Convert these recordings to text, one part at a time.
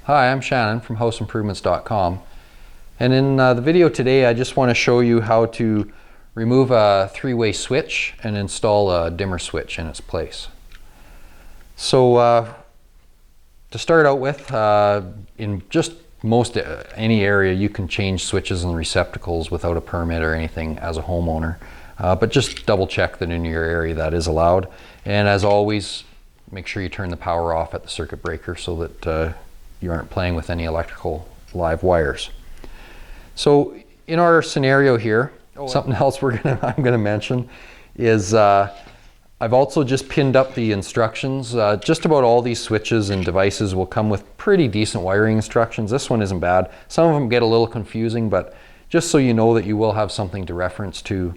Hi, I'm Shannon from houseimprovements.com, and in the video today I just want to show you how to remove a three-way switch and install a dimmer switch in its place. So to start out with, in just most any area you can change switches and receptacles without a permit or anything as a homeowner, but just double check that in your area that is allowed. And as always, make sure you turn the power off at the circuit breaker so that you aren't playing with any electrical live wires. So in our scenario here, something else I'm gonna mention is I've also just pinned up the instructions. Just about all these switches and devices will come with pretty decent wiring instructions. This one isn't bad. Some of them get a little confusing, but just so you know that you will have something to reference to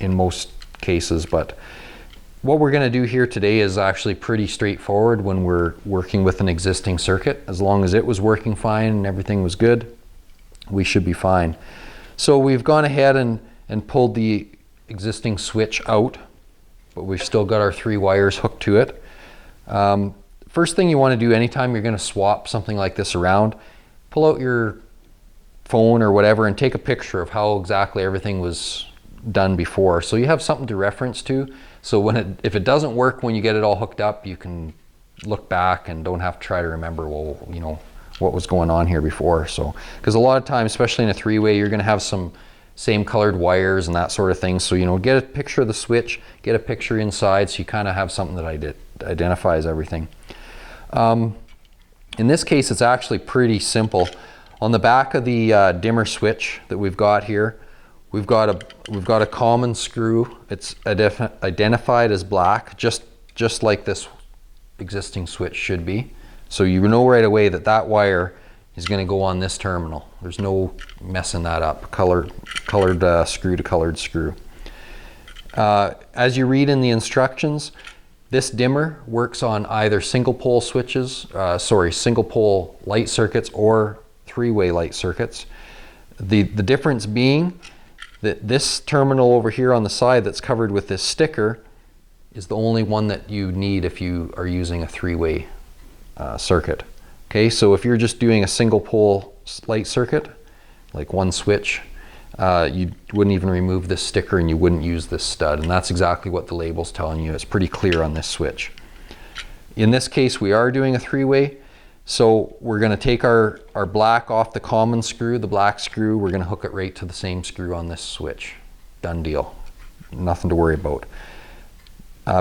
in most cases. But what we're going to do here today is actually pretty straightforward when we're working with an existing circuit. As long as it was working fine and everything was good, we should be fine. So we've gone ahead and pulled the existing switch out, but we've still got our three wires hooked to it. First thing you want to do anytime you're going to swap something like this around, pull out your phone or whatever and take a picture of how exactly everything was done before, so you have something to reference to. So if it doesn't work when you get it all hooked up, you can look back and don't have to try to remember, well, you know, what was going on here before. So, because a lot of times, especially in a three-way, you're going to have some same colored wires and that sort of thing. So, you know, get a picture of the switch, get a picture inside, so you kind of have something that identifies everything. In this case, it's actually pretty simple. On the back of the dimmer switch that we've got here, we've got a common screw. It's identified as black, just like this existing switch should be. So you know right away that that wire is going to go on this terminal. There's no messing that up. Colored screw to colored screw. As you read in the instructions, this dimmer works on either single pole switches, single pole light circuits or three-way light circuits. The difference being that this terminal over here on the side that's covered with this sticker is the only one that you need if you are using a three-way circuit. Okay, so if you're just doing a single pole light circuit, like one switch, you wouldn't even remove this sticker and you wouldn't use this stud, and that's exactly what the label's telling you. It's pretty clear on this switch. In this case, we are doing a three-way. So we're going to take our black off the common screw, the black screw, we're going to hook it right to the same screw on this switch. Done deal. Nothing to worry about.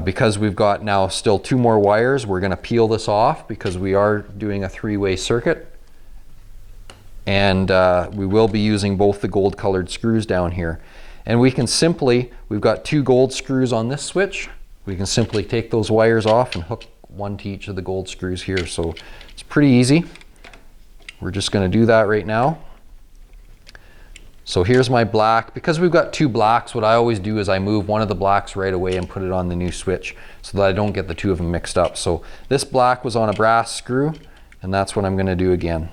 Because we've got now still two more wires, we're going to peel this off because we are doing a three-way circuit. And we will be using both the gold colored screws down here. And we can simply, we've got two gold screws on this switch, we can simply take those wires off and hook one to each of the gold screws here. So it's pretty easy. We're just going to do that right now. So here's my black. Because we've got two blacks, what I always do is I move one of the blacks right away and put it on the new switch so that I don't get the two of them mixed up. So this black was on a brass screw, and that's what I'm going to do again.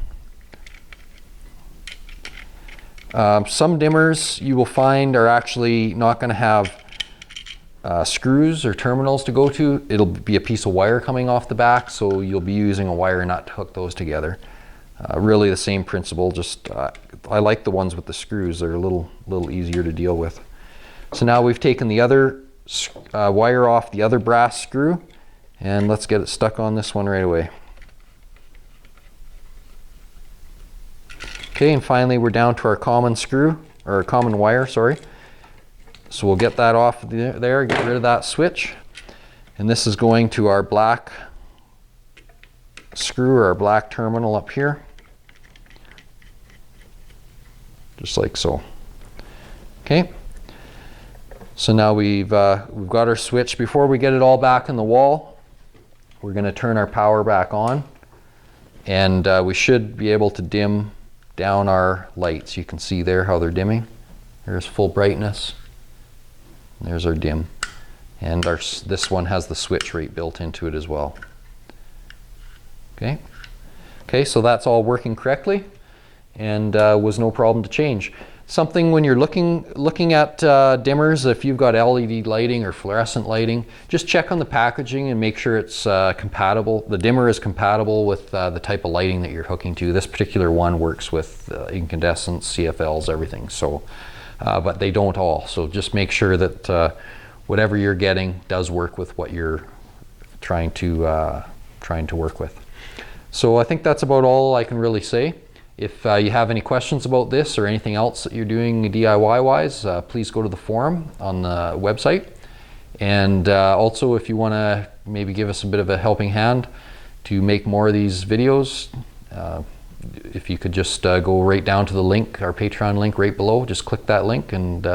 Some dimmers you will find are actually not going to have screws or terminals to go to. It'll be a piece of wire coming off the back, so you'll be using a wire nut to hook those together. Really the same principle, just I like the ones with the screws. They're a little easier to deal with. So now we've taken the other wire off the other brass screw, and let's get it stuck on this one right away. Okay, and finally we're down to our common screw, or common wire, sorry. So we'll get that off there, get rid of that switch. And this is going to our black screw, or our black terminal up here. Just like so. Okay. So now we've got our switch. Before we get it all back in the wall, we're going to turn our power back on. And we should be able to dim down our lights. You can see there how they're dimming. There's full brightness. There's our dim, and this one has the switch rate built into it as well. Okay, so that's all working correctly and was no problem to change. something when you're looking at dimmers, if you've got LED lighting or fluorescent lighting, just check on the packaging and make sure it's compatible. The dimmer is compatible with the type of lighting that you're hooking to. This particular one works with incandescents, CFLs, everything. So, but they don't all. So just make sure that whatever you're getting does work with what you're trying to work with. So I think that's about all I can really say. If you have any questions about this or anything else that you're doing DIY wise, please go to the forum on the website. And also, if you want to maybe give us a bit of a helping hand to make more of these videos, if you could just go right down to the link, our Patreon link right below, just click that link and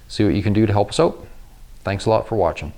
see what you can do to help us out. Thanks a lot for watching.